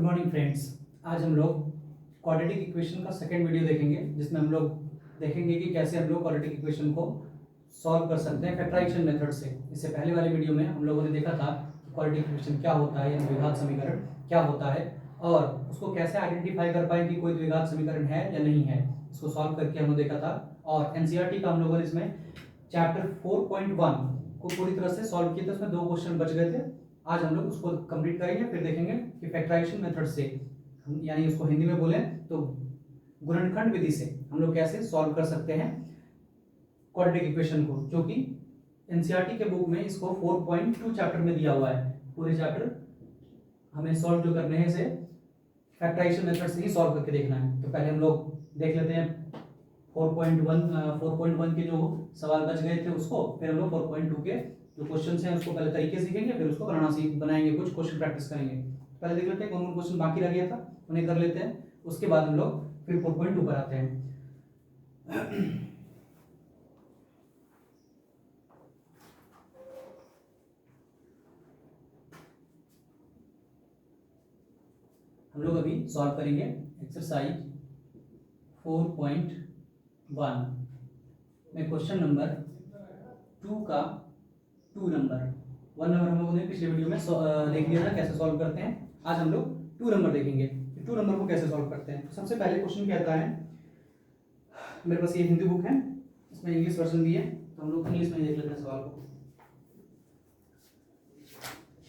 Morning friends. आज हम लोग क्वाड्रेटिक इक्वेशन का सेकंड वीडियो देखेंगे, जिसमें हम लोग देखेंगे कि कैसे हम लोग क्वाड्रेटिक इक्वेशन को सॉल्व कर सकते हैं फैक्टराइजेशन मेथड से। इससे पहले वाले वीडियो में हम लोगों ने देखा था कि क्वाड्रेटिक इक्वेशन क्या होता है या द्विघात समीकरण क्या होता है और उसको कैसे आइडेंटिफाई कर पाए कि कोई द्विघात समीकरण है या नहीं है। इसको सॉल्व करके हमने देखा था और एनसीईआरटी का हम लोगों ने इसमें चैप्टर 4.1 को पूरी तरह से सॉल्व किया था। उसमें 2 क्वेश्चन बच गए थे। आज हम लोग उसको कंप्लीट करेंगे, फिर देखेंगे कि फैक्टराइजेशन मेथड से, यानी उसको हिंदी में बोले तो गुणनखंड विधि से हम लोग कैसे सॉल्व कर सकते हैं क्वाड्रेटिक इक्वेशन को, जो कि एनसीईआरटी के बुक में इसको 4.2 चैप्टर में दिया हुआ है। पूरे चैप्टर हमें सॉल्व जो करने हैं इसे फैक्टराइजेशन मेथड से ही सॉल्व करके देखना है। तो पहले हम लोग देख लेते हैं 4.1 के जो सवाल बच गए थे उसको, फिर हम लोग 4.2 के जो क्वेश्चंस हैं उसको पहले तरीके सीखेंगे, फिर उसको बनाएंगे, कुछ क्वेश्चन प्रैक्टिस करेंगे। पहले देख लेते हैं कौन कौन क्वेश्चन बाकी रह गया था, उन्हें कर लेते हैं। उसके बाद हम लोग फिर 4.2 पर आते हैं। हम लोग अभी सॉल्व करेंगे एक्सरसाइज 4.1 में क्वेश्चन नंबर 2 का 2 नंबर। 1 नंबर हम लोगों ने पिछले वीडियो में देख लिया था कैसे सॉल्व करते हैं। आज हम लोग 2 नंबर देखेंगे, 2 नंबर को कैसे सॉल्व करते हैं। तो सबसे पहले क्वेश्चन कहता है, मेरे पास ये हिंदी बुक है, इसमें इंग्लिश वर्जन भी है, तो हम लोग इंग्लिश में देख लेते हैं सवाल को।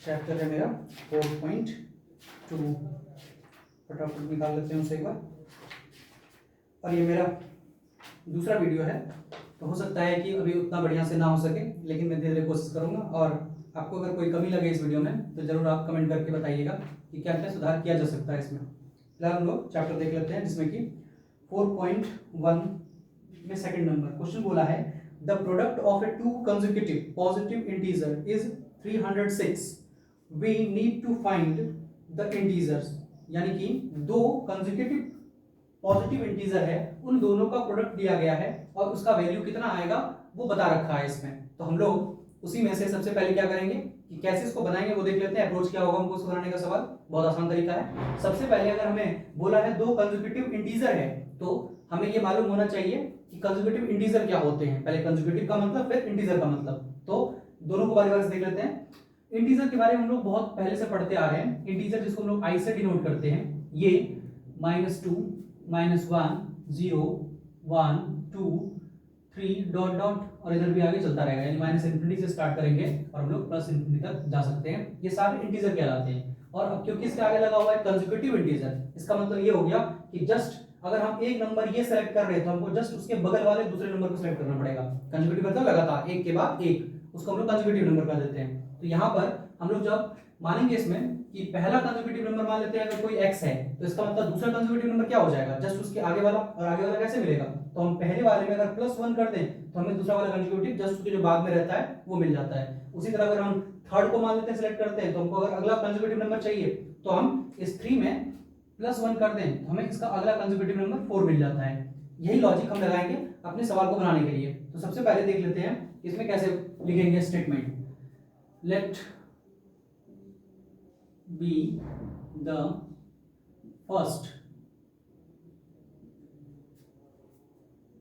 चैप्टर है मेरा 4.2, फटाफट निकाल लेते हैं उसे एक बार। और ये मेरा दूसरा वीडियो है, तो हो सकता है कि अभी उतना बढ़िया से ना हो सके, लेकिन मैं धीरे धीरे कोशिश करूंगा। और आपको अगर कोई कमी लगे इस वीडियो में तो जरूर आप कमेंट करके बताइएगा कि क्या क्या सुधार किया जा सकता है इसमें। फिलहाल हम लोग चैप्टर देख लेते हैं, जिसमें कि 4.1 में सेकंड नंबर क्वेश्चन बोला है, the product of a 2 consecutive positive integer is 306। We need to find the integers, यानी कि 2 कंसेक्यूटिव पॉजिटिव इंटीजर है, उन दोनों का प्रोडक्ट दिया गया है और उसका वैल्यू कितना आएगा वो बता रखा है इसमें। तो हम लोग उसी में से सबसे पहले क्या करेंगे कि कैसे इसको बनाएंगे वो देख लेते हैं। अप्रोच क्या होगा हमको इसको बनाने का। सवाल बहुत आसान तरीका है। सबसे पहले अगर हमें बोला है 2 कंसेक्यूटिव इंटीजर है, तो हमें ये मालूम होना चाहिए कि कंसेक्यूटिव इंटीजर क्या होते हैं। पहले कंसेक्यूटिव का मतलब, फिर इंटीजर का मतलब। तो दोनों को बारी बारी से देख लेते हैं। इंटीजर के बारे में हम लोग बहुत पहले से पढ़ते आ रहे हैं। इंटीजर जिसको हम लोग आई से डिनोट करते हैं, ये -2 -1 0 1 2 3 डॉट डॉट और इधर भी आगे चलता रहेगा, यानी माइनस इन्फिनिटी से स्टार्ट करेंगे और हम लोग प्लस इन्फिनिटी तक जा सकते हैं। ये सारे इंटीजर कहलाते हैं। और अब क्योंकि इसके आगे लगा हुआ है कंसेक्यूटिव इंटीजर, इसका मतलब ये हो गया कि जस्ट अगर हम एक नंबर ये सेलेक्ट कर रहे हैं तो हमको जस्ट उसके बगल वाले दूसरे नंबर को सेलेक्ट करना पड़ेगा। कंसेक्यूटिव मतलब लगातार एक के बाद एक, उसको हम लोग कंसेक्यूटिव नंबर कर देते हैं। तो यहाँ पर हम लोग जब मानेंगे इसमें कि पहला कंसेक्यूटिव नंबर मान लेते हैं, अगर कोई x है तो इसका मतलब दूसरा कंसेक्यूटिव नंबर क्या हो जाएगा, जस्ट उसके आगे वाला। और आगे वाला कैसे मिलेगा, तो हम पहले वाले में अगर +1 कर दें तो हमें दूसरा वाला कंसेक्यूटिव जस्ट उसके जो बाद में रहता है वो मिल जाता है। उसी तरह अगर हम थर्ड को मान लेते हैं, सिलेक्ट करते हैं, तो हमको अगर अगला कंसेक्यूटिव नंबर चाहिए तो हम इस 3 में +1 कर दें तो हमें इसका अगला कंसेक्यूटिव नंबर 4 मिल जाता है। यही लॉजिक हम लगाएंगे अपने सवाल को बनाने के लिए। तो सबसे पहले देख लेते हैं इसमें कैसे लिखेंगे statement. Let be the first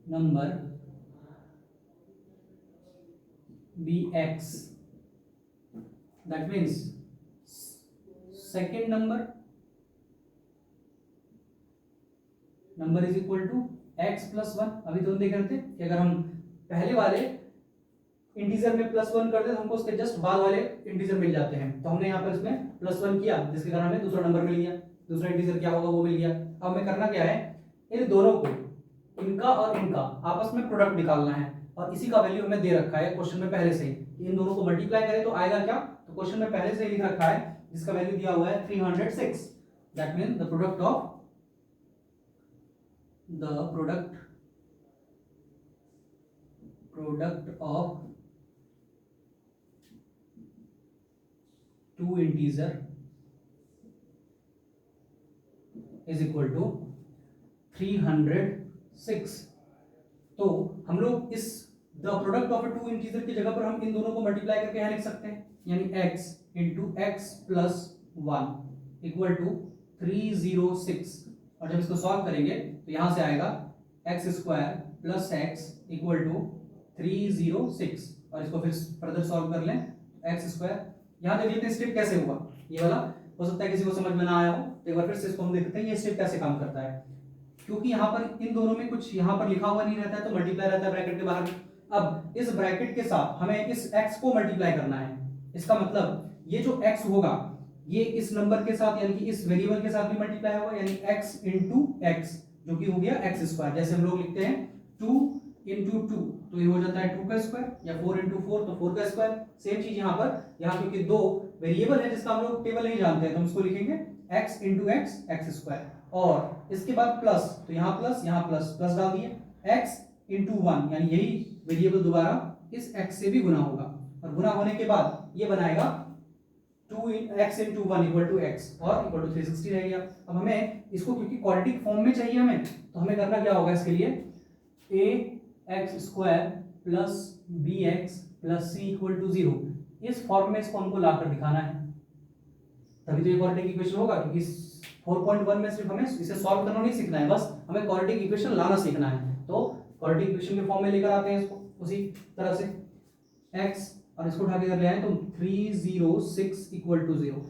number be x, that means second number is equal to x plus 1। अभी तो हम देख रहे थे कि अगर हम पहले वाले इंटीजर में +1 कर दे तो हमको उसके जस्ट बाद वाले इंटीजर मिल जाते हैं। तो हमने यहाँ पर इसमें +1 किया, जिसके कारण हमें दूसरा नंबर मिल गया, दूसरा इंटीजर क्या होगा वो मिल गया। अब हमें करना क्या है, इन दोनों को, इनका और इनका आपस में प्रोडक्ट निकालना है। और इसी का वैल्यू हमें दे रखा है क्वेश्चन में पहले से ही कि इन दोनों को मल्टीप्लाई करें तो आएगा क्या। तो क्वेश्चन में पहले से ही लिख रखा है, जिसका वैल्यू दिया हुआ है 306। That mean the product of 2 integer is equal to 306। तो हम लोग इस द प्रोडक्ट ऑफ 2 इंटीजर की जगह पर हम इन दोनों को मल्टीप्लाई करके यहाँ लिख सकते हैं, यानी x into x plus 1 equal to 306, और जब इसको सॉल्व करेंगे तो यहां से आएगा x square plus x equal to 306, और इसको फिर फर्दर सॉल्व कर लें एक्स स्क्वायर। यहां देख लेते हैं स्टेप कैसे हुआ ये वाला, हो सकता है किसी को समझ में ना आया हो, तो एक बार फिर से इसको हम देखते हैं ये स्टेप कैसे काम करता है। क्योंकि यहाँ पर इन दोनों में कुछ यहाँ पर लिखा हुआ नहीं रहता है तो मल्टीप्लाई रहता है ब्रैकेट के बाहर। अब इस ब्रैकेट के साथ हमें इस x को मल्टीप्लाई करना है, इसका मतलब ये जो x होगा ये इस नंबर के साथ यानी कि इस वेरिएबल के साथ भी मल्टीप्लाई होगा, यानी x इंटू एक्स जो कि हो गया एक्स स्क्वायर। जैसे हम लोग लिखते हैं 2 इंटू 2 तो ये हो जाता है 2 का स्क्वायर, या 4 इंटू 4 तो 4 का स्क्वायर। सेम चीज यहाँ पर, यहाँ क्योंकि दो वेरिएबल है जिसका हम लोग टेबल नहीं जानते हैं तो हम इसको लिखेंगे x into x x square, और इसके बाद प्लस, तो यहाँ प्लस प्लस डाल दिए, x इंटू 1 यानी यही वेरिएबल दोबारा इस x से भी गुना होगा, और गुना होने के बाद ये बनाएगा 2x into 1 equal to x और इक्वल टू 360 रह गया। अब हमें इसको क्योंकि क्वाड्रेटिक फॉर्म में चाहिए हमें, तो हमें करना क्या होगा इसके लिए ax square plus bx plus c equal to 0, इस फॉर्म में इसको हमको लाकर दिखाना है, तभी तो ये क्वाड्रेटिक इक्वेशन होगा। क्योंकि 4.1 में सिर्फ हमें इसे सॉल्व करना नहीं सीखना है, बस हमें क्वाड्रेटिक इक्वेशन लाना सीखना है। तो क्वाड्रेटिक इक्वेशन के फॉर्म में लेकर आते हैं इसको उसी तरह से x, और इसको उठा के कर ले आए तो 306 इक्वल टू 0।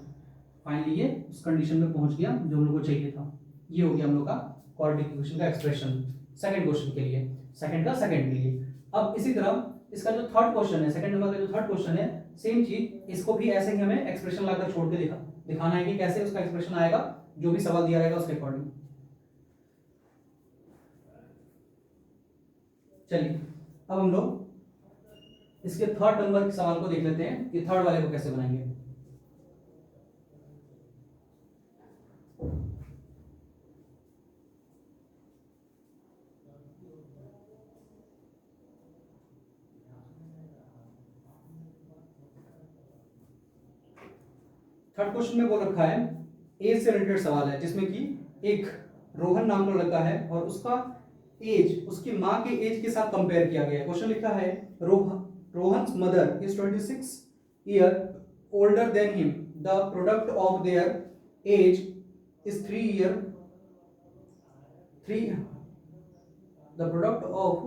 फाइनली ये उस कंडीशन में पहुंच गया जो हम लोग को चाहिए था। ये हो गया हम लोग का क्वाड्रेटिक इक्वेशन का एक्सप्रेशन सेकंड क्वेश्चन के लिए, सेकंड के लिए। अब इसी तरह इसका जो थर्ड क्वेश्चन है, सेकंड नंबर का जो थर्ड क्वेश्चन है, सेम चीज, इसको भी ऐसे ही हमें एक्सप्रेशन लाकर छोड़ के दिखाना है कि कैसे उसका एक्सप्रेशन आएगा, जो भी सवाल दिया रहेगा उसके अकॉर्डिंग। चलिए अब हम लोग इसके थर्ड नंबर के सवाल को देख लेते हैं कि थर्ड वाले को कैसे बनाएंगे। थर्ड क्वेश्चन में बोल रखा है एज से रिलेटेड सवाल है, जिसमें कि एक रोहन नाम का लड़का है और उसका एज उसकी मां के एज के साथ कंपेयर किया गया है। क्वेश्चन लिखा है Rohan's mother is 26 year older than him, the product of their age is 3 the product of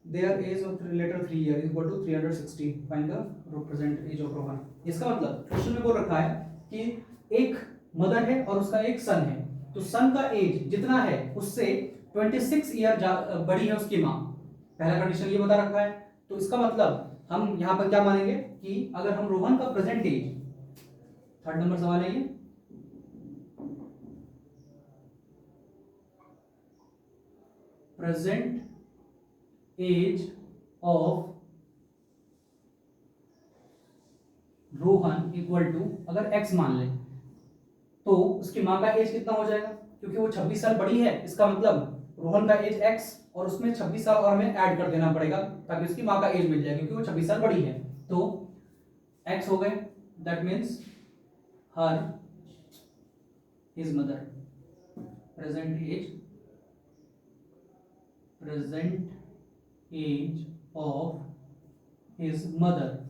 their age of later 3 year is equal to 360, find the present age of Rohan. इसका मतलब question में बोल रखा है कि एक मदर है और उसका एक सन है, तो सन का एज जितना है उससे 26 ईयर बड़ी है उसकी मां। पहला कंडीशन ये बता रखा है, तो इसका मतलब हम यहां पर क्या मानेंगे कि अगर हम रोहन का प्रेजेंट एज, थर्ड नंबर सवाल है ये, present age of Rohan equal to अगर x मान ले तो उसकी मां का एज कितना हो जाएगा, क्योंकि वो 26 साल बड़ी है, इसका मतलब रोहन का एज x और उसमें 26 साल और हमें ऐड कर देना पड़ेगा ताकि उसकी मां का एज मिल जाए, क्योंकि वो 26 साल बड़ी है। तो x हो गए, that means her his mother, present age of his mother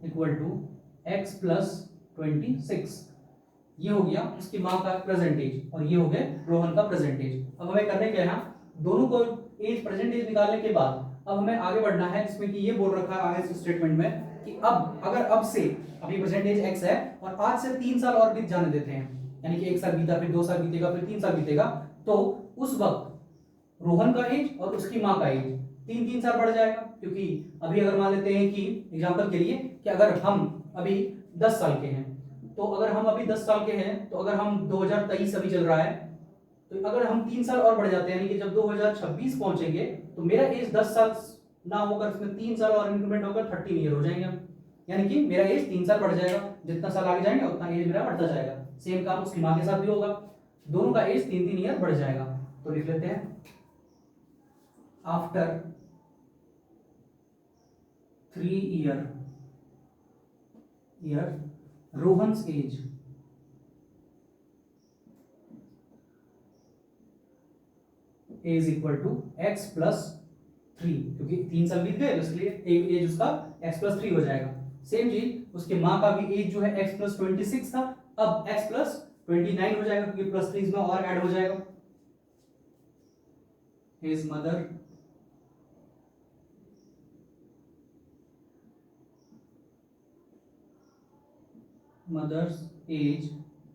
equal to x plus 26। ये हो गया उसकी मां का प्रेजेंटेज और ये हो गया रोहन का प्रेजेंटेज। अब हमें करने क्या है, दोनों को एज प्रेजेंटेज निकालने के बाद अब हमें आगे बढ़ना है, जिसमें कि ये बोल रखा है आगे स्टेटमेंट में कि अब अगर अब से अभी प्रेजेंटेज x है और आज से 3 साल और बीत जाने देते हैं, यानी कि 1 साल बीता, फिर 2 साल बीतेगा, फिर 3 साल बीतेगा, तो उस वक्त रोहन का एज और उसकी मां का एज 3 साल बढ़ जाएगा। क्योंकि अभी अगर मान लेते हैं कि एग्जांपल के लिए कि अगर हम अभी 10 साल के हैं, तो अगर हम अभी 10 साल के हैं, तो अगर हम 2023 अभी चल रहा है, तो अगर हम 3 साल और बढ़ जाते हैं, यानी कि जब 2026 पहुंचेंगे तो मेरा एज 10 साल ना होकर इसमें 3 साल और इंक्रीमेंट होकर 13 ईयर हो जाएंगे, यानी कि मेरा एज 3 साल बढ़ जाएगा। जितना साल आगे जाएंगे उतना एज मेरा बढ़ता जाएगा। सेम काम उसकी मां के साथ भी होगा, दोनों का एज 3 ईयर बढ़ जाएगा। तो लिख लेते हैं after 3 year Rohan's age is equal to x plus 3, क्योंकि 3 साल बीत गए तो इसलिए एज उसका x प्लस 3 हो जाएगा। सेम चीज उसके माँ का भी एज जो है x प्लस 26 था, अब x प्लस 29 हो जाएगा क्योंकि प्लस 3 इसमें और ऐड हो जाएगा। His mother's age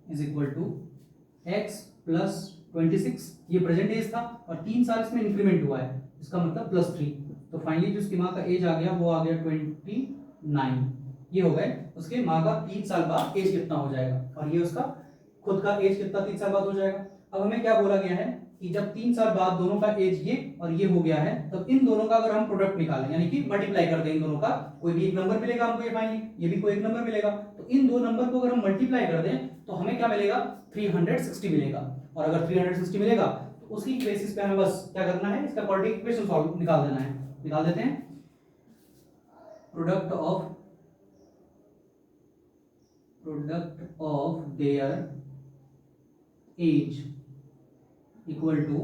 is equal to x plus 26, ये प्रेजेंट एज था और 3 साल इसमें इंक्रीमेंट हुआ है, इसका मतलब प्लस 3। तो फाइनली जो उसकी माँ का एज आ गया वो आ गया 29। ये हो गए उसके माँ का 3 साल बाद एज कितना हो जाएगा, और ये उसका खुद का एज कितना 3 साल बाद हो जाएगा। अब हमें क्या बोला गया है कि जब 3 साल बाद दोनों का एज ये और ये हो गया है, तब इन दोनों का अगर हम प्रोडक्ट निकालें यानी कि मल्टीप्लाई कर दें इन दोनों का, कोई भी एक नंबर मिलेगा हमको, ये फाइनली ये भी कोई एक नंबर मिलेगा, तो इन दो नंबर को अगर हम मल्टीप्लाई कर दें तो हमें क्या मिलेगा 360 मिलेगा। और अगर 360 मिलेगा तो उसकी बेसिस पे हमें बस क्या करना है, इसका क्वाड्रेटिक इक्वेशन सॉल्व निकाल देना है। निकाल देते हैं। Product of their age equal to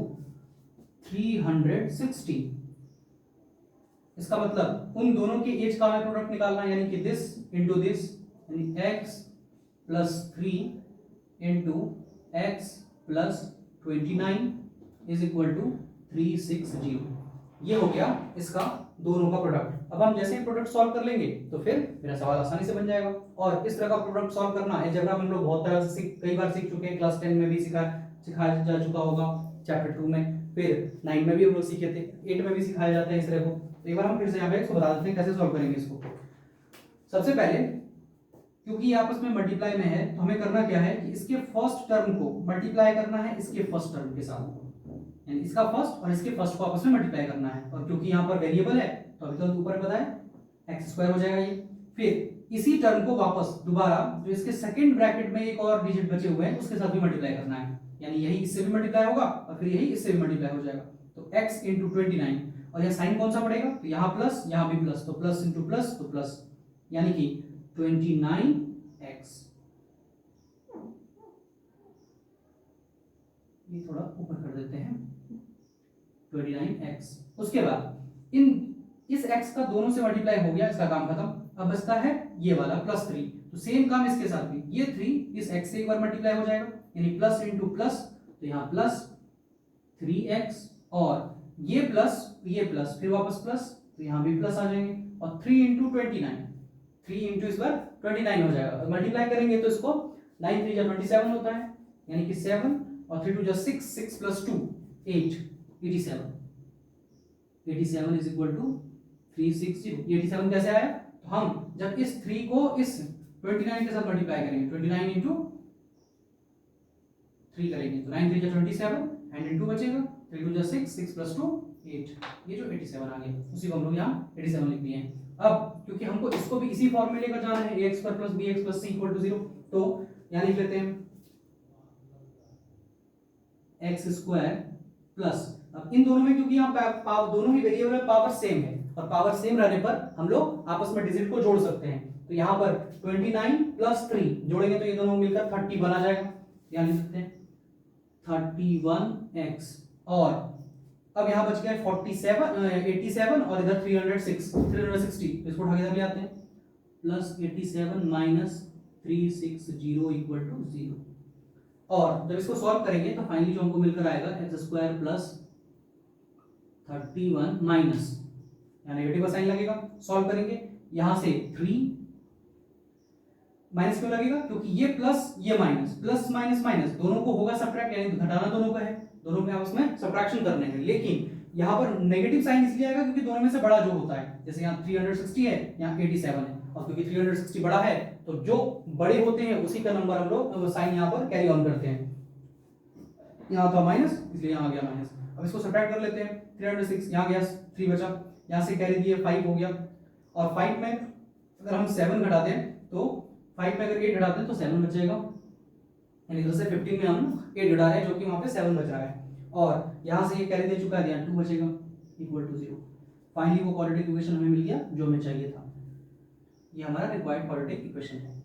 360। इसका मतलब उन दोनों की एज का हमें प्रोडक्ट निकालना है, यानी कि दिस इंटू दिस, यानी x plus 3 into x plus 29 is equal to 360। ये हो गया इसका दोनों का प्रोडक्ट। अब हम जैसे ही प्रोडक्ट सॉल्व कर लेंगे तो फिर मेरा सवाल आसानी से बन जाएगा। और इस तरह का प्रोडक्ट सॉल्व करना है अलजेब्रा में हम लोग बहुत तरह से कई बार सीख चुके हैं, क्लास 10 में भी सिखाया जा चुका होगा, चैप्टर 2 में, फिर 9 में भी हम लोग सीखे थे, 8 में भी सिखाया जाता है इस तरह को। तो एक बार हम फिर से यहाँ पे इसको बता देते हैं कैसे सॉल्व करेंगे इसको। सबसे पहले क्योंकि ये आपस में मल्टीप्लाई में है तो हमें करना क्या है कि इसके फर्स्ट टर्म को मल्टीप्लाई करना है इसके फर्स्ट टर्म के साथ, यानी इसका फर्स्ट और इसके फर्स्ट को आपस में मल्टीप्लाई करना है। और क्योंकि यहाँ पर वेरिएबल है तो अभी तो ऊपर पता है x स्क्वायर हो जाएगा ये। फिर इसी टर्म को वापस दोबारा जो इसके सेकंड ब्रैकेट में एक और डिजिट बचे हुए हैं उसके साथ भी मल्टीप्लाई करना है, यानी यही इससे भी मल्टीप्लाई होगा और फिर यही इससे भी मल्टीप्लाई हो जाएगा। तो x इंटू 29, और यह साइन कौन सा पड़ेगा, तो यहाँ प्लस यहाँ भी प्लस, तो प्लस इंटू प्लस तो प्लस, यानी कि 29x। ये थोड़ा ऊपर कर देते हैं, 29x। उसके बाद इस x का दोनों से मल्टीप्लाई हो गया, इसका काम खत्म। अब बचता है ये वाला प्लस 3, तो सेम काम इसके साथ भी, ये 3 इस x से एक बार मल्टीप्लाई हो जाएगा, यानी प्लस इंटू प्लस, तो यहाँ प्लस 3x, और ये प्लस फिर वापस प्लस, तो यहाँ भी प्लस आ जाएंगे, और 3 इंटू 29, 3 इंटू इस बार 29 हो जाएगा। मल्टीप्लाई करेंगे तो इसको 9 3 जा 27 होता है, यानी कि 7 और 3 2 जा 6, 6 प्लस 2 8, 87 इज इक्वल टू 360। 87 कैसे आया, तो हम जब इस 3 को इस 29 के साथ मल्टीप्लाई करेंगे, 29 इंटू 3 करेंगे तो 9 3 जा 27 एंड इंटू बचेगा, 3 2 जा 6, 6 प्लस 2 8, ये जो 87 आ गया उसी को हम लोग यहाँ 87 लिख दिए हैं। अब क्योंकि हमको इसको भी इसी फॉर्मूले का जाना है, ax square plus bx plus c equal to 0, तो यहाँ लिख लेते हैं x स्क्वायर प्लस, अब इन दोनों में क्योंकि यहाँ दोनों ही वेरिएबल में पावर सेम है, और पावर सेम रहने पर हम लोग आपस में डिजिट को जोड़ सकते हैं। तो यहाँ पर 29 प्लस 3 जोड़ेंगे तो ये दोनों मिलकर 31 आ जाएगा, यहाँ लिख सकते हैं 31x। और अब यहाँ बच गया 87 और इधर 360, इसको उठा के इधर ले आते हैं, प्लस 87 माइनस 360 इक्वल टू 0। और जब इसको सॉल्व करेंगे तो फाइनली जो हमको मिलकर आएगा एक्स स्क्वायर प्लस 31 माइनस, यहाँ नेगेटिव का साइन लगेगा, सॉल्व करेंगे यहाँ से 3 माइनस क्यों लगेगा, क्योंकि ये प्लस ये माइनस, प्लस माइनस माइनस दोनों को होगा सब्ट्रैक्ट, यानी घटाना दोनों का है, दोनों में आपस में सब्ट्रैक्शन करने हैं। लेकिन यहाँ पर नेगेटिव साइन इसलिए आएगा क्योंकि दोनों में से बड़ा जो होता है, जैसे यहाँ 360 है, यहाँ 87 है, और क्योंकि 360 बड़ा है तो जो बड़े होते हैं उसी का नंबर हम लोग साइन यहाँ पर कैरी ऑन करते हैं। यहाँ था माइनस इसलिए यहाँ आ गया माइनस। अब इसको सब्ट्रैक्ट कर लेते हैं, 306 यहाँ गया 3 बचा, यहाँ से कैरी दिए 5 हो गया, और 5 में अगर हम 7 घटाते हैं तो 5 में अगर 8 घटाते हैं तो 7 बचेगा, यानी इधर से 15 में हम 8 घटा रहे हैं जो कि वहाँ पे 7 बच रहा है, और यहाँ से ये कैरी दे चुका है, यहाँ 2 बचेगा इक्वल टू 0। फाइनली वो क्वाड्रेटिक इक्वेशन हमें मिल गया जो हमें चाहिए था। ये हमारा रिक्वायर्ड क्वाड्रेटिक इक्वेशन है,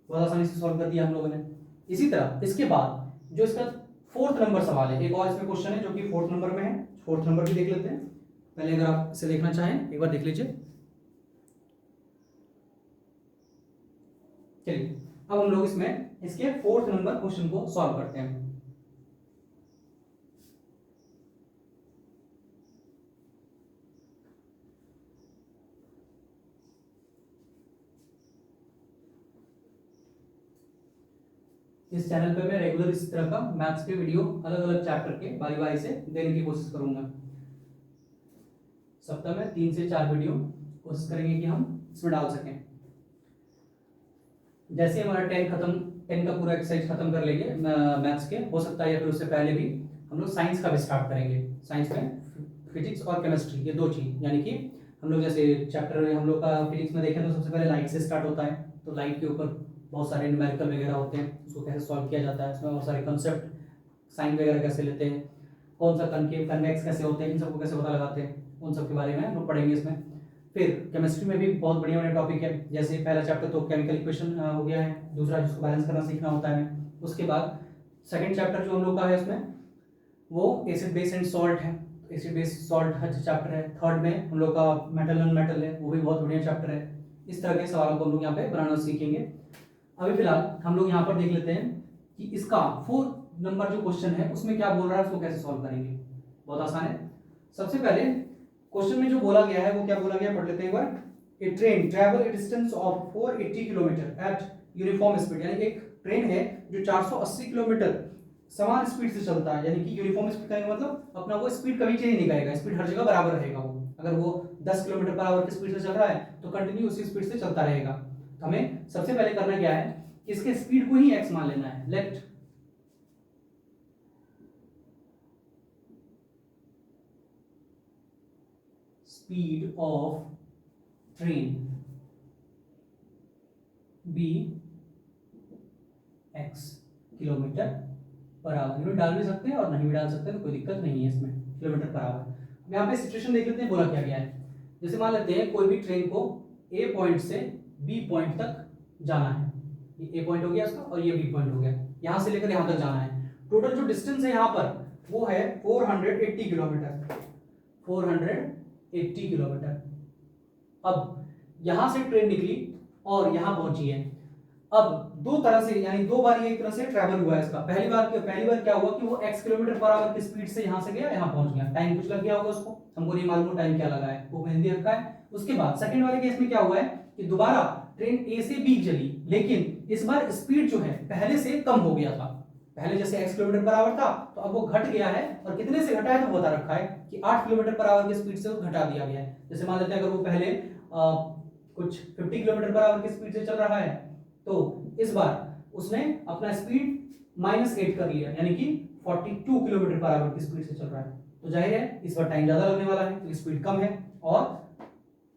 बहुत आसानी से सॉल्व कर दिया हम लोगों ने। इसी तरह इसके बाद जो इसका 4th नंबर सवाल है, एक और इसमें क्वेश्चन है जो कि 4th नंबर में है, 4th नंबर भी देख लेते हैं। पहले अगर आप इसे देखना चाहें एक बार देख लीजिए। चलिए अब हम लोग इसमें इसके 4th नंबर क्वेश्चन को सॉल्व करते हैं। इस चैनल पे मैं रेगुलर इस तरह का मैथ्स के वीडियो अलग अलग चैप्टर के बारी बारी से देने की कोशिश करूंगा। सप्ताह में 3 से 4 वीडियो कोशिश करेंगे कि हम इसमें डाल सकें। जैसे हमारा 10 का पूरा एक्सरसाइज खत्म कर लेंगे मैथ्स के, हो सकता है या फिर उससे पहले भी हम लोग साइंस का भी स्टार्ट करेंगे। साइंस में फिजिक्स और केमिस्ट्री, ये दो चीज, यानी कि हम लोग जैसे चैप्टर हम लोग का फिजिक्स में देखें तो सबसे पहले लाइट से स्टार्ट होता है। तो लाइट के ऊपर बहुत सारे न्यूमेरिकल वगैरह होते हैं, उसको कैसे सॉल्व किया जाता है, उसमें बहुत सारे कंसेप्ट, साइन वगैरह कैसे लेते हैं, कौन सा कनकेव कन्वेक्स कैसे होते हैं, इन सबको कैसे पता लगाते हैं, उन सब के बारे में हम लोग पढ़ेंगे इसमें। फिर केमिस्ट्री में भी बहुत बढ़िया बढ़िया टॉपिक है। जैसे पहला चैप्टर तो केमिकल इक्वेशन हो गया है, दूसरा जिसको बैलेंस करना सीखना होता है। उसके बाद सेकंड चैप्टर जो हम लोग का है उसमें वो एसिड बेस एंड सॉल्ट है, एसिड बेस सॉल्ट चैप्टर है। थर्ड में हम लोग का मेटल एंड मेटल है, वो भी बहुत बढ़िया चैप्टर है। इस तरह के सवालों को हम लोग यहाँ पे बनाना सीखेंगे। अभी फिलहाल हम लोग यहाँ पर देख लेते हैं कि इसका 4 नंबर जो क्वेश्चन है उसमें क्या बोल रहा है, उसको कैसे सॉल्व करेंगे। बहुत आसान है। सबसे पहले क्वेश्चन में जो बोला गया है वो क्या बोला गया, पढ़ लेते हैं एक बार। A train travel a distance of 480 kilometre at uniform speed, यानी एक ट्रेन है जो 480 किलोमीटर समान स्पीड से चलता है, यानी कि यूनिफॉर्म स्पीड का मतलब अपना वो स्पीड कभी चेंज नहीं करेगा, स्पीड हर जगह बराबर रहेगा। वो अगर वो 10 किलोमीटर पर आवर की स्पीड से चल रहा है तो कंटिन्यू उसी स्पीड से चलता रहेगा। तो हमें सबसे पहले करना क्या है, इसके स्पीड को ही x मान लेना है। Let speed of train be x kilometre per hour. Unit डाल भी सकते हैं और नहीं भी डाल सकते हैं, तो कोई दिक्कत नहीं है इसमें, किलोमीटर पर आवर। यहाँ पे सिचुएशन देख लेते हैं, बोला क्या गया है। जैसे मान लेते हैं कोई भी ट्रेन को ए पॉइंट से बी पॉइंट तक जाना है, ये ए पॉइंट हो गया इसका और ये बी पॉइंट हो गया, यहाँ से लेकर यहाँ तक जाना है। टोटल जो डिस्टेंस है यहाँ पर वो है 480 किलोमीटर, 480 किलोमीटर। अब यहां से ट्रेन निकली और यहां पहुंची है। अब दो तरह से, यानी दो बार ये एक तरह से ट्रैवल हुआ है इसका। पहली बार क्या हुआ कि वो x किलोमीटर पर आवर की स्पीड से यहां से गया, यहां पहुंच गया। टाइम कुछ लग गया होगा उसको, हमको नहीं मालूम टाइम क्या लगा है, वो मैंने रखा है। उसके बाद सेकंड वाले केस में क्या हुआ है कि दोबारा ट्रेन ए से बी चली, लेकिन इस बार स्पीड जो है पहले से कम हो गया था। पहले जैसे x किलोमीटर पर आवर था तो अब वो घट गया है, और कितने से घटा है तो बता रखा है कि 8 किलोमीटर पर आवर की स्पीड से घटा दिया गया है। जैसे मान लेते हैं अगर वो पहले कुछ 50 किलोमीटर पर आवर की स्पीड से चल रहा है, तो इस बार उसने अपना स्पीड -8 कर लिया, यानी कि 42 किलोमीटर पर आवर की स्पीड से चल रहा है। तो जाहिर है इस बार टाइम ज्यादा लगने वाला है, तो स्पीड कम है और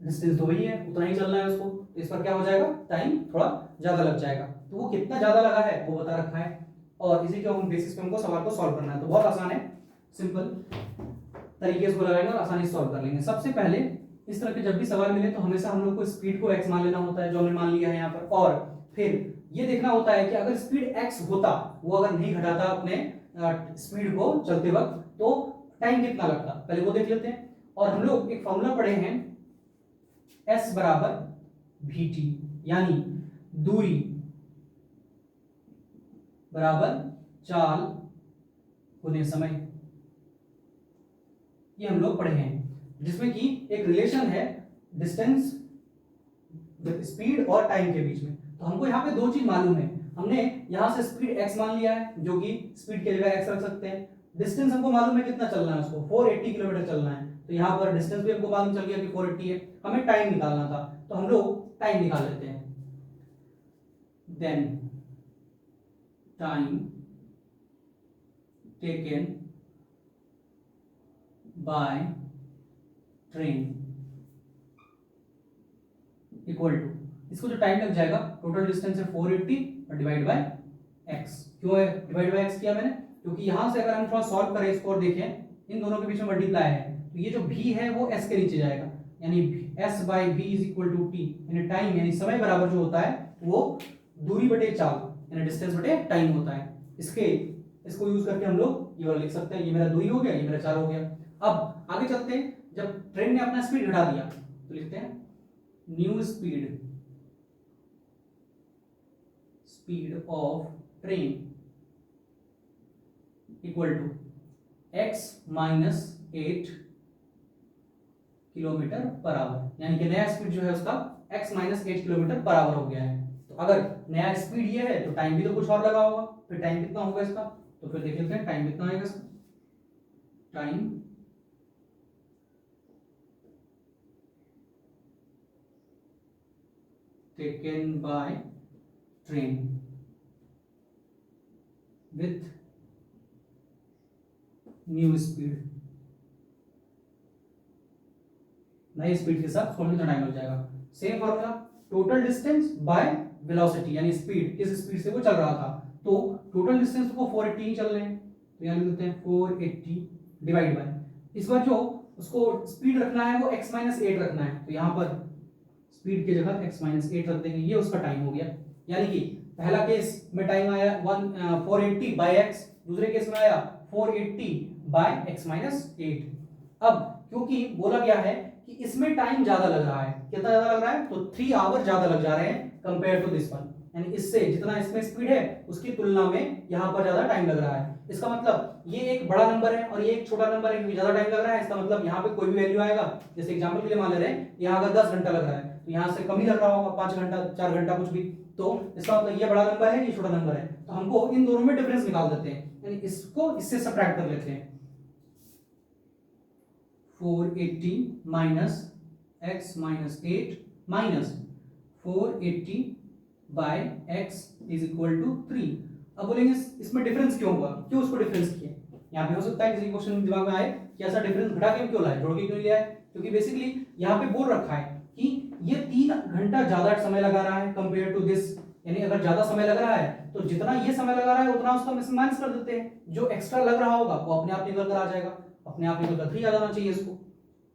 डिस्टेंस तो वही है, उतना ही चलना है उसको। तो इस पर क्या हो जाएगा, टाइम थोड़ा ज्यादा लग जाएगा। तो वो कितना ज्यादा लगा है वो बता रखा है, और इसी के बेसिस पे हमको सवाल को सॉल्व करना है। तो बहुत आसान है, सिंपल तरीके से लगाएंगे और आसानी से सॉल्व कर लेंगे। सबसे पहले इस तरह के जब भी सवाल मिले तो हमेशा हम लोग को स्पीड को x मान लेना होता है, जो हमने मान लिया है यहाँ पर। और फिर ये देखना होता है कि अगर स्पीड x होता, वो अगर नहीं घटाता अपने स्पीड को चलते वक्त, तो टाइम कितना लगता, पहले वो देख लेते हैं। और हम लोग एक फॉर्मूला पढ़े हैं s बराबर vt, यानी दूरी बराबर चाल गुने समय, ये हम लोग पढ़े हैं, जिसमें कि एक रिलेशन है डिस्टेंस, स्पीड और टाइम के बीच में। तो हमको यहाँ पे दो चीज मालूम है। हमने यहाँ से स्पीड x मान लिया है, जो कि स्पीड के जगह x रख सकते हैं। डिस्टेंस हमको मालूम है कितना चलना है, उसको 480 किलोमीटर चलना है, तो यहाँ पर डिस्टेंस भी हमको मालूम चल गया कि 480 है। हमें टाइम निकालना था, तो हम लोग टाइम निकाल लेते हैं। Then time taken by train equal to, इसको जो टाइम लग जाएगा, टोटल डिस्टेंस है 480 और डिवाइड बाय x। क्यों है डिवाइड बाय x किया मैंने, क्योंकि यहां से अगर हम थोड़ा सॉल्व करें इसको और देखें, इन दोनों के बीच में मल्टीप्लाई है, तो ये जो v है वो s के नीचे जाएगा, यानी s by v is equal to t, यानी टाइम यानी समय बराबर जो होता है वो दूरी बटे चाल, यानी डिस्टेंस बटे टाइम होता है। इसको यूज करके हम लोग ये वाला लिख सकते हैं, ये मेरा दूरी हो गया, ये मेरा चाल हो गया। अब आगे चलते हैं, जब ट्रेन ने अपना स्पीड घटा दिया तो लिखते हैं new speed speed of train equal to x minus 8 kilometre per hour, यानी कि नया स्पीड जो है उसका x minus 8 kilometre per hour हो गया है। तो अगर नया स्पीड ये है तो टाइम भी तो कुछ और लगा होगा, फिर टाइम कितना होगा इसका, तो फिर देख लेते हैं टाइम कितना आएगा इसका। Time taken by train with new speed, नई स्पीड के साथ उसको कितना टाइम लग जाएगा। Same formula, total distance by velocity, यानी स्पीड, किस स्पीड से वो चल रहा था, तो टोटल डिस्टेंस को 480 चल रहे हैं, तो यहाँ लिख देते हैं 480 डिवाइड बाय, इस बार जो उसको स्पीड रखना है वो x माइनस 8 रखना है, तो यहाँ पर स्पीड की जगह x माइनस 8 रख देंगे, ये उसका टाइम हो गया। यानी कि पहला केस में टाइम आया 480 बाय x, दूसरे केस में आया 480 बाय x माइनस 8। अब क्योंकि बोला गया है कि इसमें टाइम ज्यादा लग रहा है, कितना ज्यादा लग रहा है, तो 3 आवर ज्यादा लग जा रहे हैं कंपेयर टू दिस वन, यानी इससे जितना इसमें स्पीड है उसकी तुलना में यहाँ पर ज्यादा टाइम लग रहा है। इसका मतलब ये एक बड़ा नंबर है और ये एक छोटा नंबर है, क्योंकि ज्यादा टाइम लग रहा है, इसका मतलब यहाँ पे कोई भी वैल्यू आएगा, जैसे एग्जांपल के लिए मान ले रहे हैं यहाँ अगर 10 घंटा लग रहा है तो यहाँ से कम ही लग रहा होगा, 5 घंटा 4 घंटा कुछ भी, तो इसका मतलब ये बड़ा नंबर है ये छोटा नंबर है, तो हमको इन दोनों में डिफरेंस निकाल देते हैं, यानी इसको इससे सब्ट्रैक्ट कर लेते हैं। 480 minus x minus 8 minus 480 by x is equal to 3। अब बोलेंगे इसमें डिफरेंस क्यों हुआ, क्यों उसको डिफरेंस किया, यहाँ पे हो सकता है किसी क्वेश्चन दिमाग में आए कि ऐसा डिफरेंस घटा के क्यों लाए, जोड़ के क्यों लिया है, क्योंकि बेसिकली यहाँ पे बोल रखा है कि ये 3 घंटा ज्यादा समय लगा रहा है कंपेयर टू दिस, यानी अगर ज्यादा समय लग रहा है तो जितना ये समय लगा रहा है उतना उसका माइनस कर देते हैं, जो एक्स्ट्रा लग रहा होगा वो अपने आप निकल कर आ जाएगा, अपने आप निकल कर 3 आ जाना चाहिए इसको।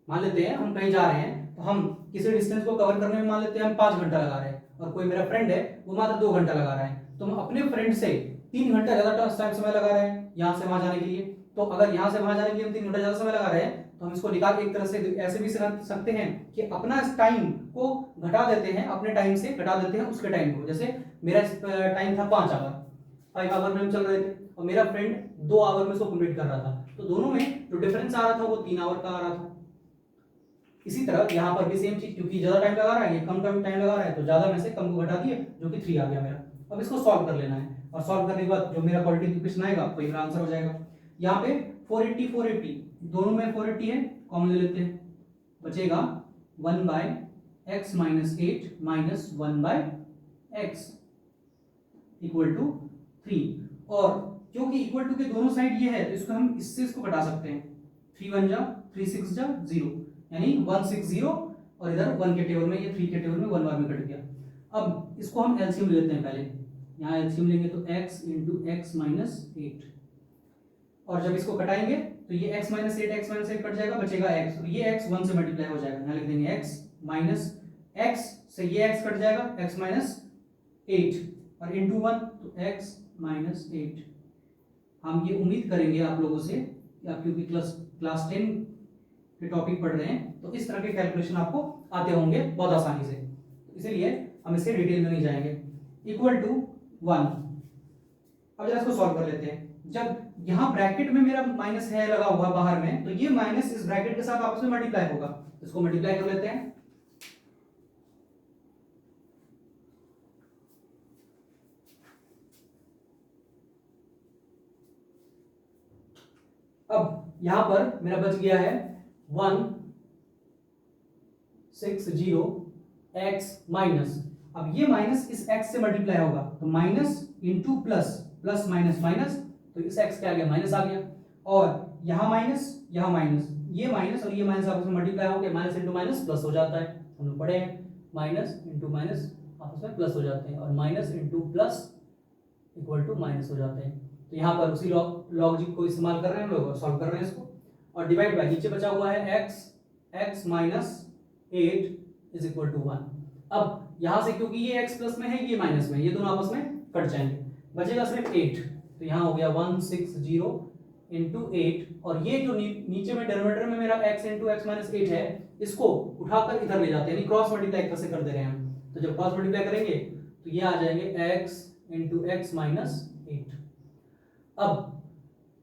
मान लेते हैं हम कहीं जा रहे हैं तो हम किसी डिस्टेंस को कवर करने में मान लेते हैं हम 5 घंटा लगा रहे हैं और कोई मेरा फ्रेंड है वो मात्र 2 घंटा लगा रहा है, तो हम अपने फ्रेंड से 3 घंटा ज्यादा समय लगा रहे हैं यहाँ से वहां जाने के लिए, तो अगर यहाँ से वहां जाने के लिए हम 3 घंटा ज्यादा समय लगा रहे हैं तो हम इसको निकाल के एक तरह से ऐसे भी समझ सकते हैं कि अपना टाइम को घटा देते हैं, अपने टाइम से घटा देते हैं उसके टाइम को। जैसे मेरा टाइम था 5 आवर, 5 आवर में हम चल रहे थे और मेरा फ्रेंड 2 आवर में इसको कंप्लीट कर रहा था, तो दोनों में जो डिफरेंस आ रहा था वो 3 आवर का आ रहा था। इसी तरह यहाँ पर भी सेम चीज, क्योंकि ज्यादा टाइम लगा रहा है ये कम टाइम लगा रहा है, तो ज्यादा में से कम को घटा दिए जो कि 3 आ गया मेरा। अब इसको सॉल्व कर लेना है और सॉल्व करने के बाद जो मेरा क्वाड्रेटिक इक्वेशन आएगा वही मेरा आंसर हो जाएगा। यहाँ पे 480 480 दोनों में 480 है, कॉमन ले लेते हैं, बचेगा 1 by x minus 8 minus 1 by x equal to 3, और क्योंकि इक्वल टू के दोनों साइड ये है तो इसको हम इससे इसको घटा सकते हैं, 3 1 जा 3 6 जा 0, यानी 160 और इधर 1 के टेबल में ये 3 के टेबल में 1 बार में कट गया। अब इसको हम एलसीएम लेते हैं, पहले यहाँ एलसीएम लेंगे तो x इंटू एक्स माइनस 8, और जब इसको कटाएंगे तो ये x माइनस 8 कट जाएगा, बचेगा x, तो ये x 1 से मल्टीप्लाई हो जाएगा, यहाँ लिख देंगे x माइनस x से ये x कट जाएगा x माइनस 8 और इंटू 1 तो x माइनस 8। हम ये उम्मीद करेंगे आप लोगों से कि आप क्योंकि क्लास 10 के टॉपिक पढ़ रहे हैं तो इस तरह के कैलकुलेशन आपको आते होंगे बहुत आसानी से, तो इसीलिए हम इससे डिटेल में नहीं जाएंगे। इक्वल टू 1, अब जरा इसको सॉल्व कर लेते हैं। जब यहाँ ब्रैकेट में मेरा माइनस है लगा हुआ बाहर में, तो ये माइनस इस ब्रैकेट के साथ आपस में मल्टीप्लाई होगा, इसको मल्टीप्लाई कर लेते हैं। अब यहां पर मेरा बच गया है 160 x माइनस, अब ये माइनस इस x से मल्टीप्लाई होगा तो minus into plus, plus minus minus, तो इस x क्या आ गया माइनस आ गया, और यहाँ माइनस ये माइनस और ये माइनस आपस में मल्टीप्लाई हो गया, माइनस इंटू माइनस प्लस हो जाता है, हम लोग पढ़े हैं माइनस इंटू माइनस आपस में प्लस हो जाते हैं, और minus into plus equal to minus हो जाते हैं। तो यहाँ पर उसी लॉजिक को इस्तेमाल कर रहे हैं हम लोग और सॉल्व कर रहे हैं इसको, और डिवाइड बाय नीचे बचा हुआ है x minus 8 is equal to 1। अब यहाँ से क्योंकि ये x प्लस में है ये माइनस में, ये दोनों आपस में कट जाएंगे, बचेगा सिर्फ 8, तो यहाँ हो गया 160 इंटू 8, और ये जो नीचे में डिनोमिनेटर में मेरा x इंटू एक्स माइनस 8 है इसको उठाकर इधर ले जाते हैं, यानी क्रॉस मल्टीप्लाई कैसे कर दे रहे हैं हम, तो जब क्रॉस मल्टीप्लाई करेंगे तो ये आ जाएंगे x इंटू एक्स माइनस 8। अब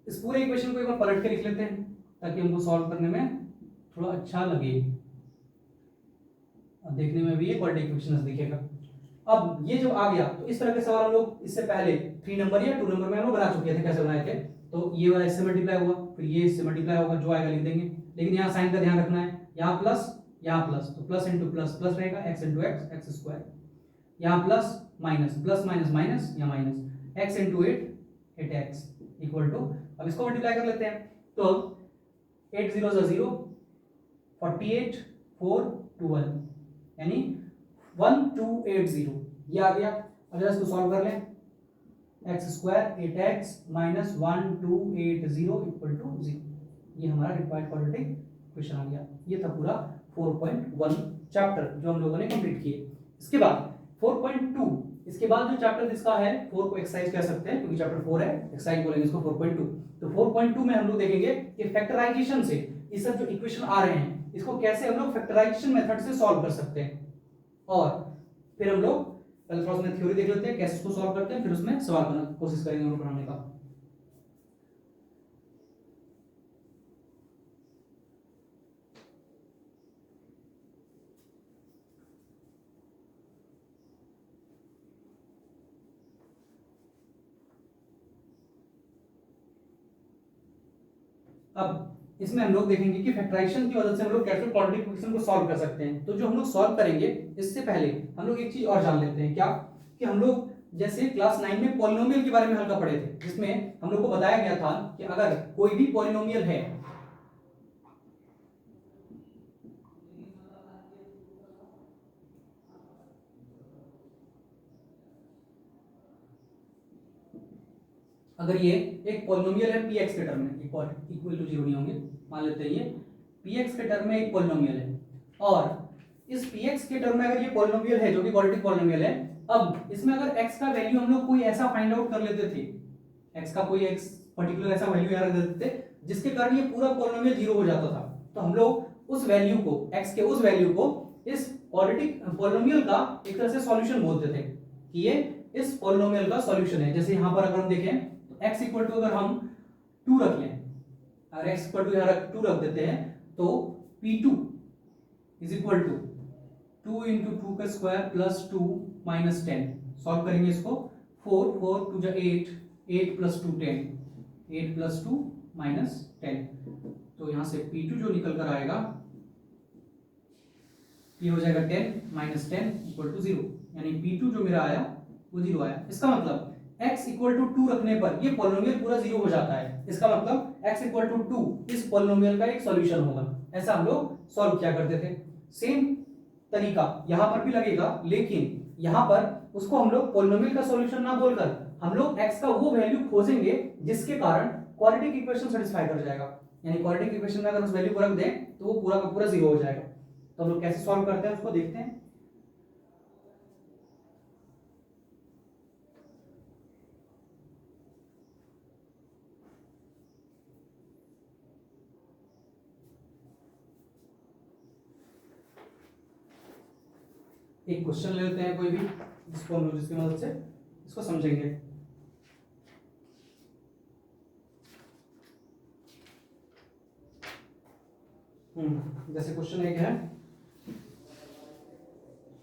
इस पूरे इक्वेशन को एक बार पलट के लिख लेते हैं ताकि हमको सॉल्व करने में थोड़ा अच्छा लगे, अब देखने में भी ये क्वाड्रेटिक इक्वेशन दिखेगा। अब ये जो आ गया, तो इस तरह के सवाल हम लोग इससे पहले 3 नंबर या 2 नंबर में हम लोग बना चुके थे। कैसे बनाए थे? तो ये वाला इससे मल्टीप्लाई हुआ, फिर ये इससे मल्टीप्लाई होगा, जो आएगा लिख देंगे। लेकिन यहाँ साइन का ध्यान रखना है, यहाँ प्लस यहाँ प्लस, तो प्लस इंटू प्लस प्लस रहेगा, x into x x square, यहाँ plus minus plus minus minus, यहाँ minus x into 8 8x equal to, अब इसको मल्टीप्लाई कर लेते हैं। तो 8 0 0 48 4 12 यानी 1280 ये आ गया। अब जरा इसको सॉल्व कर लें, x square 8x minus 1280 equal to 0, ये हमारा रिक्वायर्ड क्वाड्रेटिक इक्वेशन आ गया। ये था पूरा 4.1 चैप्टर जो हम लोगों ने कंप्लीट किए। इसके बाद 4.2, इसके बाद जो चैप्टर जिसका है 4 को एक्सरसाइज कह सकते हैं क्योंकि चैप्टर 4 है, एक्सरसाइज बोलेंगे इसको 4.2। तो 4.2 में हम लोग देखेंगे कि फैक्टराइजेशन से ये सब जो इक्वेशन आ रहे हैं इसको कैसे हम लोग फैक्टराइजेशन मेथड से सॉल्व कर सकते हैं। और फिर हम लोग पहले थोड़ा सा थ्योरी देख लेते हैं कैसे इसको सॉल्व करते हैं, फिर उसमें सवाल बनाने की कोशिश करेंगे हम लोग बनाने का। अब इसमें हम लोग देखेंगे कि फैक्टराइजेशन की मदद से हम लोग कैसे क्वाड्रेटिक इक्वेशन को सॉल्व कर सकते हैं। तो जो हम लोग सॉल्व करेंगे इससे पहले हम लोग एक चीज और जान लेते हैं, क्या कि हम लोग जैसे क्लास 9 में पॉलिनोमियल के बारे में हल्का पढ़े थे, जिसमें हम लोग को बताया गया था कि अगर कोई भी पॉलिनोमियल है, अगर ये एक पॉलिनोमियल है px के टर्म में, इक्वल टू 0 नहीं होंगे, मान लेते हैं ये px के टर्म में एक पॉलिनोमियल है, और इस px के टर्म में अगर ये पॉलिनोमियल है जो कि क्वाड्रेटिक पॉलिनोमियल है, अब इसमें अगर x का वैल्यू हम लोग कोई ऐसा फाइंड आउट कर लेते थे, x का कोई एक पर्टिकुलर ऐसा वैल्यू यहाँ रख देते थे जिसके कारण ये पूरा पॉलिनोमियल 0 हो जाता था, तो हम लोग उस वैल्यू को, x के उस वैल्यू को इस क्वाड्रेटिक पॉलिनोमियल का एक तरह से सॉल्यूशन बोलते थे कि ये इस पॉलिनोमियल का सॉल्यूशन है। जैसे यहाँ पर अगर हम देखें तो x इक्वल टू अगर हम 2 रख लें, अगर x इक्वल टू यहाँ 2 रख देते हैं तो p2 is equal to 2 into 2 का स्क्वायर प्लस 2 माइनस 10। सॉल्व करेंगे इसको, 4 4 2 जा 8, 8 प्लस 2 10, 8 प्लस 2 माइनस 10, तो यहाँ से p2 जो निकल कर आएगा ये हो जाएगा 10 माइनस 10 इक्वल टू 0, यानी p2 जो मेरा आया वो 0 आया। इसका मतलब x इक्वल टू 2 रखने पर ये पॉलिनोमियल पूरा 0 हो जाता है। इसका मतलब x इक्वल टू 2 इस पॉलिनोमियल का एक सॉल्यूशन होगा। ऐसा हम लोग सॉल्व किया करते थे। सेम तरीका यहाँ पर भी लगेगा, लेकिन यहाँ पर उसको हम लोग पॉलिनोमियल का सॉल्यूशन ना बोलकर हम लोग x का वो वैल्यू खोजेंगे जिसके कारण क्वाड्रेटिक इक्वेशन सेटिस्फाई कर जाएगा। यानी क्वाड्रेटिक इक्वेशन में अगर उस वैल्यू को रख दें तो वो पूरा का पूरा 0 हो जाएगा। तो हम लोग कैसे सॉल्व करते हैं उसको देखते हैं। एक क्वेश्चन ले लेते हैं कोई भी जिसको हम लोग जिसकी मदद से इसको समझेंगे। जैसे क्वेश्चन एक है,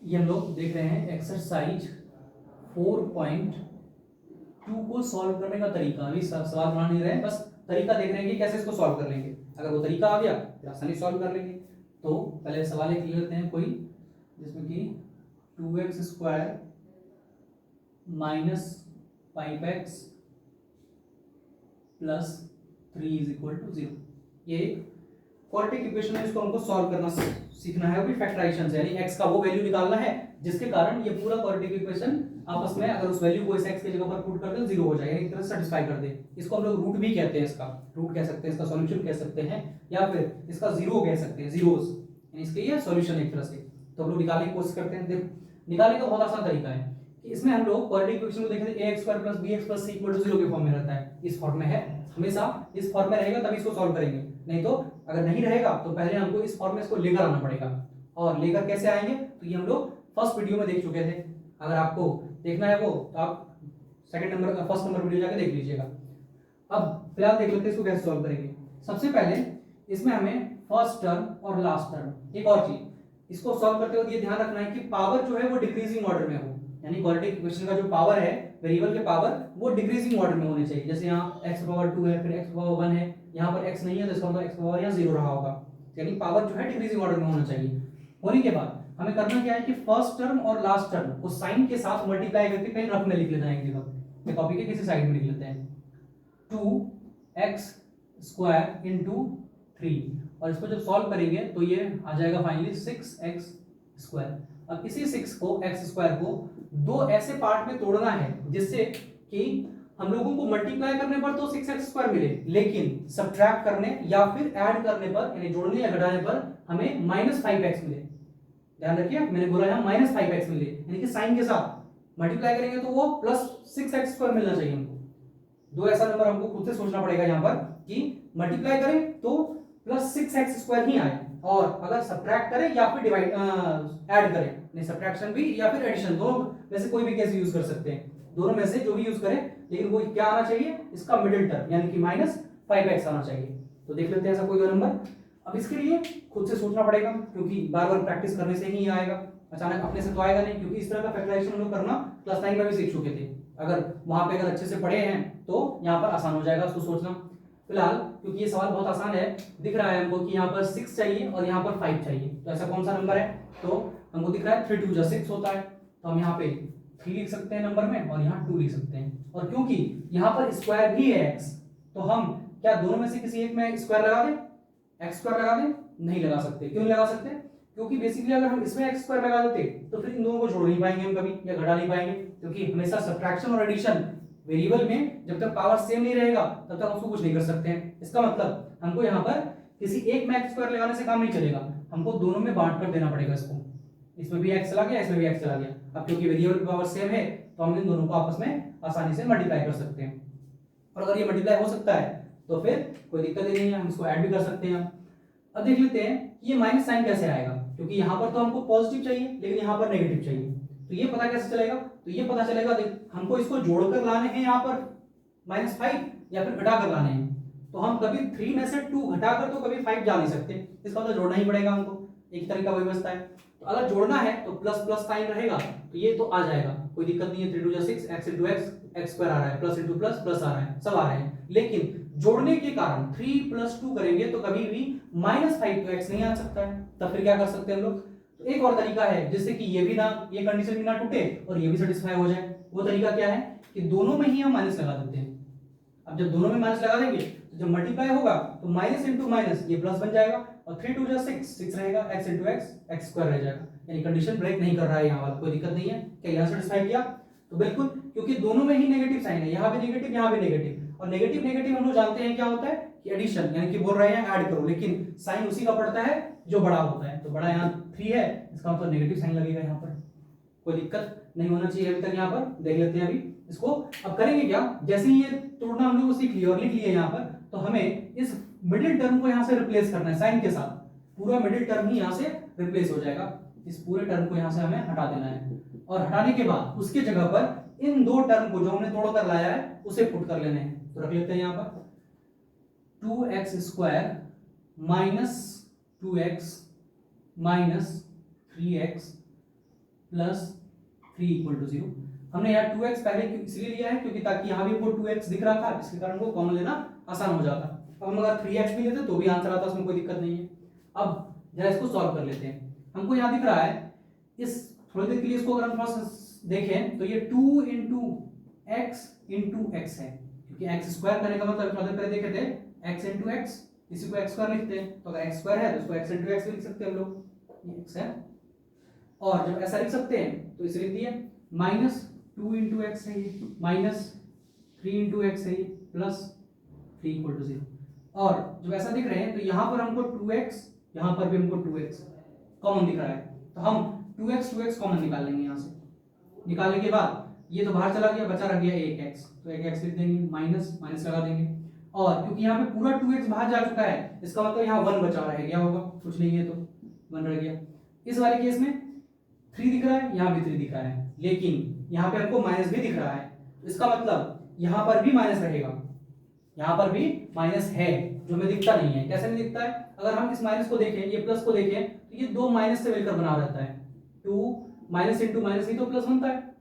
ये हम लोग देख रहे हैं एक्सरसाइज 4.2 को सॉल्व करने का तरीका। अभी सवाल बना नहीं रहे, बस तरीका देख रहे हैं कि कैसे इसको सॉल्व कर लेंगे। अगर वो तरीका आ गया फिर आसानी सॉल्व कर लेंगे। तो पहले सवाल एक ले लेते हैं कोई जिसमें कि 2x square minus 5x plus 3 is equal to 0। ये क्वाड्रेटिक इक्वेशन है, इसको हमको सॉल्व करना सीखना है, वो भी फैक्टराइजेशन से, यानी x का वो वैल्यू निकालना है जिसके कारण ये पूरा क्वाड्रेटिक इक्वेशन आपस में अगर उस वैल्यू को इस x की जगह पर पुट कर दे 0 हो जाएगा, एक तरह से सेटिस्फाई कर दे। इसको हम लोग रूट भी कहते हैं, इसका रूट कह सकते हैं, इसका सॉल्यूशन कह सकते हैं, या फिर इसका जीरो कह सकते हैं, जीरोस, यानी इसके ये सॉल्यूशन एक तरह से। तो हम लोग निकालने की कोशिश करते हैं। देखो निकालने का बहुत आसान तरीका है कि इसमें हम लोग क्वाड्रेटिक इक्वेशन को देखें तो ax square plus bx plus c equal to 0 के फॉर्म में रहता है। इस फॉर्म में है, हमेशा इस फॉर्म में रहेगा तभी इसको सॉल्व करेंगे, नहीं तो अगर नहीं रहेगा तो पहले हमको इस फॉर्म में इसको लेकर आना पड़ेगा। और लेकर कैसे आएंगे तो ये हम लोग फर्स्ट वीडियो में देख चुके थे। अगर आपको देखना है वो तो आप फर्स्ट नंबर वीडियो जाके देख लीजिएगा। अब फिलहाल देख लेते हैं इसको कैसे सॉल्व करेंगे। सबसे पहले इसमें हमें फर्स्ट टर्म और लास्ट टर्म, एक और चीज इसको सॉल्व करते वक्त ये ध्यान रखना है कि पावर जो है वो डिक्रीजिंग ऑर्डर में हो, यानी क्वाड्रेटिक इक्वेशन का जो पावर है वेरिएबल के पावर वो डिक्रीजिंग ऑर्डर में होने चाहिए। जैसे यहाँ x पावर 2 है, फिर x पावर 1 है, यहाँ पर x नहीं है तो इसका मतलब x पावर यहाँ 0 रहा होगा, यानी पावर जो है डिक्रीजिंग ऑर्डर में होना चाहिए। होने के बाद हमें करना क्या है कि फर्स्ट टर्म और लास्ट टर्म को साइन के साथ मल्टीप्लाई करके कहीं रफ में लिख लेना है एक जगह, मैं कॉपी के किसी साइड में लिख लेते हैं 2x स्क्वायर इंटू 3, और इसको जब सॉल्व करेंगे तो ये आ जाएगा फाइनली 6x स्क्वायर। अब इसी 6 को x स्क्वायर को दो ऐसे पार्ट में तोड़ना है जिससे कि हम लोगों को मल्टीप्लाई करने पर तो 6x स्क्वायर मिले, लेकिन सब्ट्रैक्ट करने या फिर ऐड करने पर यानी जोड़ने या घटाने पर हमें -5x मिले। ध्यान रखिए मैंने बोला यहाँ -5x मिले, यानी कि साइन के साथ मल्टीप्लाई करेंगे तो वो +6x स्क्वायर मिलना चाहिए हमको। दो ऐसा नंबर हमको खुद से सोचना पड़ेगा यहाँ पर कि मल्टीप्लाई करें तो +6x स्क्वायर ही आए, और अगर सब्ट्रैक्ट करें या फिर डिवाइड ऐड करें, नहीं सब्ट्रैक्शन भी या फिर एडिशन, दोनों में से कोई भी केस यूज कर सकते हैं, दोनों में से जो भी यूज करें, लेकिन वो क्या आना चाहिए इसका मिडिल टर्म यानी कि -5x आना चाहिए। तो देख लेते हैं ऐसा कोई दो नंबर। अब इसके लिए खुद से सोचना पड़ेगा क्योंकि बार बार प्रैक्टिस करने से ही आएगा, अचानक अपने से तो आएगा नहीं, क्योंकि इस तरह का फैक्टराइजेशन हम लोग करना क्लास 9 में भी सीख चुके थे। अगर वहां पे अगर अच्छे से पढ़े हैं तो यहाँ पर आसान हो जाएगा उसको सोचना। फिलहाल क्योंकि ये सवाल बहुत आसान है, दिख रहा है हमको कि यहाँ पर 6 चाहिए और यहाँ पर 5 चाहिए, तो ऐसा कौन सा नंबर है, तो हमको दिख रहा है 3 2 6 होता है, तो हम यहाँ पे 3 लिख सकते हैं नंबर में और यहाँ 2 लिख सकते हैं। और क्योंकि यहाँ पर स्क्वायर भी है x, तो हम क्या दोनों में से किसी एक में स्क्वायर लगा दें, x स्क्वायर लगा दें, नहीं लगा सकते। क्यों नहीं लगा सकते, क्योंकि बेसिकली अगर हम इसमें x स्क्वायर लगा देते तो फिर इन दोनों को जोड़ नहीं पाएंगे हम कभी या घटा नहीं पाएंगे, क्योंकि हमेशा सब्ट्रैक्शन और एडिशन वेरिएबल में जब तक पावर सेम नहीं रहेगा तब तक उसको कुछ नहीं कर सकते हैं। इसका मतलब हमको यहाँ पर किसी एक में x स्क्वायर लगाने से काम नहीं चलेगा, हमको दोनों में बांट कर देना पड़ेगा इसको, इसमें भी x चला गया इसमें भी x चला गया। अब क्योंकि वेरिएबल की पावर सेम है तो हम इन दोनों को आपस में आसानी से मल्टीप्लाई कर सकते हैं, और अगर ये मल्टीप्लाई हो सकता है तो फिर कोई दिक्कत ही नहीं है, हम इसको ऐड भी कर सकते हैं। अब देख लेते हैं कि ये माइनस साइन कैसे आएगा, क्योंकि यहाँ पर तो हमको पॉजिटिव चाहिए लेकिन यहाँ पर नेगेटिव चाहिए, तो ये पता कैसे चलेगा, तो ये पता चलेगा हमको इसको जोड़कर लाने हैं यहाँ पर -5 या फिर घटाकर लाने हैं, तो हम कभी 3 में से 2 घटाकर तो कभी 5 जा नहीं सकते, इसका मतलब जोड़ना ही पड़ेगा हमको, एक तरीका वही बचता है। तो अगर जोड़ना है तो प्लस प्लस साइन रहेगा तो ये तो आ जाएगा, कोई दिक्कत नहीं है, 3 2 6 x into x स्क्वायर आ रहा है, प्लस इंटू प्लस प्लस आ रहा है, सब आ रहे हैं, लेकिन जोड़ने के कारण 3 + 2 करेंगे तो कभी भी -5 तो x नहीं आ सकता है, तब फिर क्या कर सकते हैं हम लोग, तो एक और तरीका है जिससे कि ये भी ना, ये कंडीशन भी ना टूटे और ये भी सेटिस्फाई हो जाए। वो तरीका क्या है कि दोनों में ही हम माइनस लगा देते हैं। अब जब दोनों में माइनस लगा देंगे तो जब मल्टीप्लाई होगा तो माइनस इंटू माइनस ये प्लस बन जाएगा, और 3 2 6 रहेगा, x into x स्क्वायर रह जाएगा, यानी कंडीशन ब्रेक नहीं कर रहा है यहाँ वाला, कोई दिक्कत नहीं है। क्या यहाँ सेटिस्फाई किया, तो बिल्कुल, क्योंकि दोनों में ही नेगेटिव साइन है, यहाँ भी नेगेटिव यहाँ भी नेगेटिव, और नेगेटिव नेगेटिव हम लोग जानते हैं क्या होता है कि एडिशन, यानी कि बोल रहे हैं ऐड करो, लेकिन साइन उसी का पड़ता है जो बड़ा होता है, तो बड़ा यहाँ 3 है, इसका मतलब नेगेटिव साइन लगेगा यहाँ पर, कोई दिक्कत नहीं होना चाहिए अभी तक। यहाँ पर देख लेते हैं अभी इसको। अब करेंगे क्या, जैसे ही ये तोड़ना हम लोग सीख लिया और लिख लिए यहाँ पर, तो हमें इस मिडिल टर्म को यहाँ से रिप्लेस करना है साइन के साथ, पूरा मिडिल टर्म ही यहाँ से रिप्लेस हो जाएगा, इस पूरे टर्म को यहाँ से हमें हटा देना है, और हटाने के बाद उसके जगह पर इन दो टर्म को जो हमने तोड़ कर लाया है उसे पुट कर लेने हैं, तो रख लेते हैं यहाँ पर 2x square -2x -3x plus 3 = 0। हमने यहाँ 2x पहले इसलिए लिया है क्योंकि ताकि यहाँ भी वो 2x दिख रहा था, इसके कारण वो कॉमन लेना आसान हो जाता। अब हम अगर 3x भी लेते तो भी आंसर आता, उसमें कोई दिक्कत नहीं है। अब जरा इसको सॉल्व कर लेते हैं। हमको यहाँ दिख रहा है, इस थोड़ी देर के लिए इसको अगर हम थोड़ा देखें तो ये 2 × x है, क्योंकि x स्क्वायर करने का मतलब थोड़ा देर पहले देखे थे x × x, इसी को x स्क्वायर लिखते हैं, तो अगर x स्क्वायर है तो इसको x × x भी लिख सकते हैं हम लोग, ये x है, और जब ऐसा लिख सकते हैं तो इसे लिख दिए -2 × x है ये, -3 × x है ये, प्लस 3 = 0। और जब ऐसा दिख रहे हैं तो यहाँ पर हमको 2x, यहाँ पर भी हमको 2x कॉमन दिख रहा है, तो हम 2x कॉमन निकाल लेंगे। यहाँ से निकालने के बाद ये तो बाहर चला गया, बचा रह गया 1x, तो 1x लिख देंगे, माइनस माइनस लगा देंगे, और क्योंकि यहाँ पे पूरा 2x बाहर जा चुका है, इसका मतलब यहाँ 1 बचा रह गया होगा, कुछ नहीं है तो 1 रह गया। इस वाले केस में 3 दिख रहा है, यहाँ भी 3 दिख रहा है, लेकिन यहाँ पे हमको माइनस भी दिख रहा है, तो इसका मतलब यहाँ पर भी माइनस रहेगा, यहाँ पर भी माइनस है जो हमें दिखता नहीं है। कैसे नहीं दिखता है? अगर हम इस माइनस को देखें, ये प्लस को देखें, तो ये दो माइनस से मिलकर बना रहता है। 2 माइनस इंटू माइनस ही तो प्लस बनता है,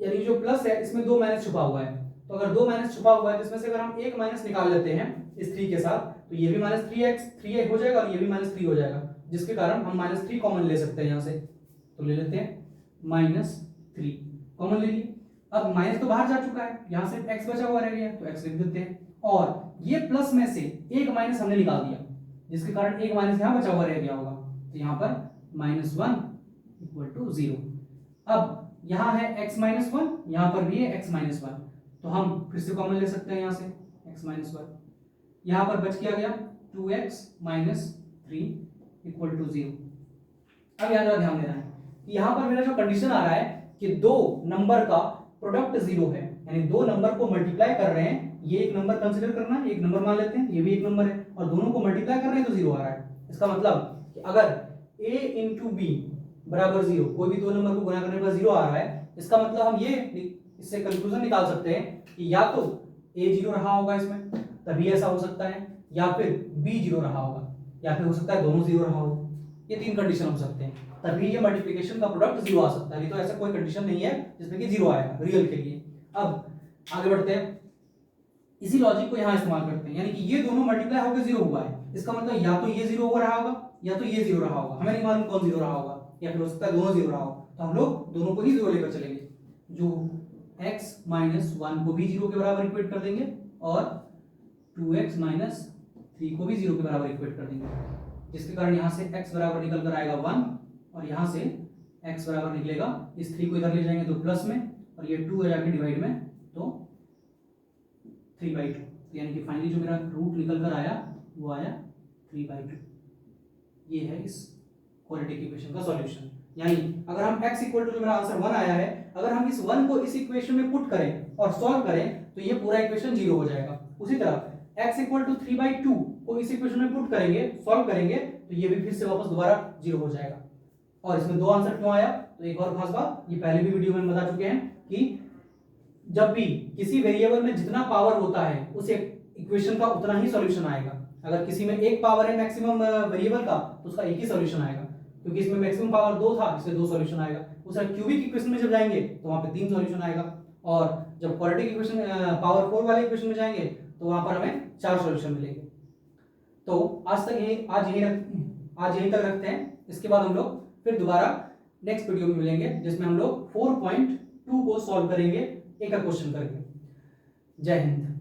यानी जो प्लस है इसमें दो माइनस छुपा हुआ है। तो अगर दो माइनस छुपा हुआ है तो इसमें से अगर हम एक माइनस निकाल लेते हैं इस 3 के साथ, तो ये भी माइनस 3x हो जाएगा और ये भी माइनस 3 हो जाएगा, जिसके कारण हम माइनस 3 कॉमन ले सकते हैं यहाँ से। तो ले लेते हैं माइनस 3 कॉमन ले लिए। अब माइनस तो बाहर जा चुका है, यहाँ सिर्फ x बचा हुआ रह गया, तो x लिख देते हैं। और ये प्लस में से एक माइनस हमने निकाल दिया, जिसके कारण एक माइनस यहाँ बचा हुआ रह गया होगा, तो यहाँ पर -1 = 0। अब यहाँ है x - 1, यहाँ पर भी है x - 1, तो हम फिर से कॉमन ले सकते हैं यहाँ से x - 1। यहाँ पर बच किया गया 2x - 3 = 0। अब यहाँ जरा ध्यान देना है कि यहाँ पर मेरा जो कंडीशन आ रहा है कि दो नंबर का प्रोडक्ट 0 है, यानी दो नंबर को मल्टीप्लाई कर रहे हैं, ये एक नंबर कंसीडर करना है, एक नंबर मान लेते हैं, ये भी एक नंबर है, और दोनों को मल्टीप्लाई कर रहे हैं तो 0 आ रहा है। इसका मतलब कि अगर a × b = 0, कोई भी दो नंबर को गुणा करने पर 0 आ रहा है, इसका मतलब हम ये इससे कंक्लूजन निकाल सकते हैं कि या तो a 0 रहा होगा इसमें, तभी ऐसा हो सकता है, या फिर b 0 रहा होगा, या फिर हो सकता है दोनों 0 रहा हो। ये तीन कंडीशन हो सकते हैं, तभी ये मल्टीप्लिकेशन का प्रोडक्ट 0 आ सकता है, नहीं तो ऐसा कोई कंडीशन नहीं है जिसमें कि 0 आएगा रियल के लिए। अब आगे बढ़ते हैं, इसी लॉजिक को यहाँ इस्तेमाल करते हैं, यानी कि ये दोनों मल्टीप्लाई होकर 0 हुआ है, इसका मतलब या तो ये 0 हो रहा होगा या तो ये 0 रहा होगा, हमें नहीं मालूम कौन 0 रहा होगा, या फिर हो सकता है दोनों 0 रहा हो, तो हम लोग दोनों को ही 0 लेकर चलेंगे, जो x - 1 को भी 0 के बराबर इक्वेट कर देंगे और 2x - 3 को भी 0 के बराबर इक्वेट कर देंगे, जिसके कारण यहाँ से x बराबर निकल कर आएगा 1 और यहाँ से x बराबर निकलेगा, इस 3 को इधर ले जाएंगे तो प्लस में, और ये 2 जाके डिवाइड में तो 3/2, यानी कि फाइनली जो मेरा रूट निकल कर आया वो आया 3/2। ये है इस क्वाड्रेटिक इक्वेशन का सॉल्यूशन। यानी अगर हम x = जो मेरा आंसर 1 आया है, अगर हम इस 1 को इस इक्वेशन में पुट करें और सॉल्व करें तो ये पूरा इक्वेशन 0 हो जाएगा। उसी तरह x = 3/2 को इस इक्वेशन में पुट करेंगे, सॉल्व करेंगे, तो ये भी फिर से वापस दोबारा 0 हो जाएगा। और इसमें दो आंसर क्यों आया? तो एक और खास बात, ये पहले भी वीडियो में बता चुके हैं कि जब भी किसी वेरिएबल में जितना पावर होता है उस इक्वेशन का उतना ही सॉल्यूशन आएगा। अगर किसी में एक पावर है मैक्सिमम वेरिएबल का तो उसका एक ही सॉल्यूशन आएगा, क्योंकि इसमें मैक्सिमम पावर 2 था, इसलिए 2 सॉल्यूशन आएगा। उस क्यूबिक इक्वेशन में जब जाएंगे तो वहां पे 3 सॉल्यूशन आएगा, और जब क्वाड्रेटिक इक्वेशन पावर 4 वाले इक्वेशन में जाएंगे तो वहां पर हमें 4 सॉल्यूशन मिलेंगे। तो आज यहीं तक रखते हैं। इसके बाद हम लोग फिर दोबारा नेक्स्ट वीडियो में मिलेंगे, जिसमें हम लोग 4.2 को सॉल्व करेंगे एक क्वेश्चन करके। जय हिंद।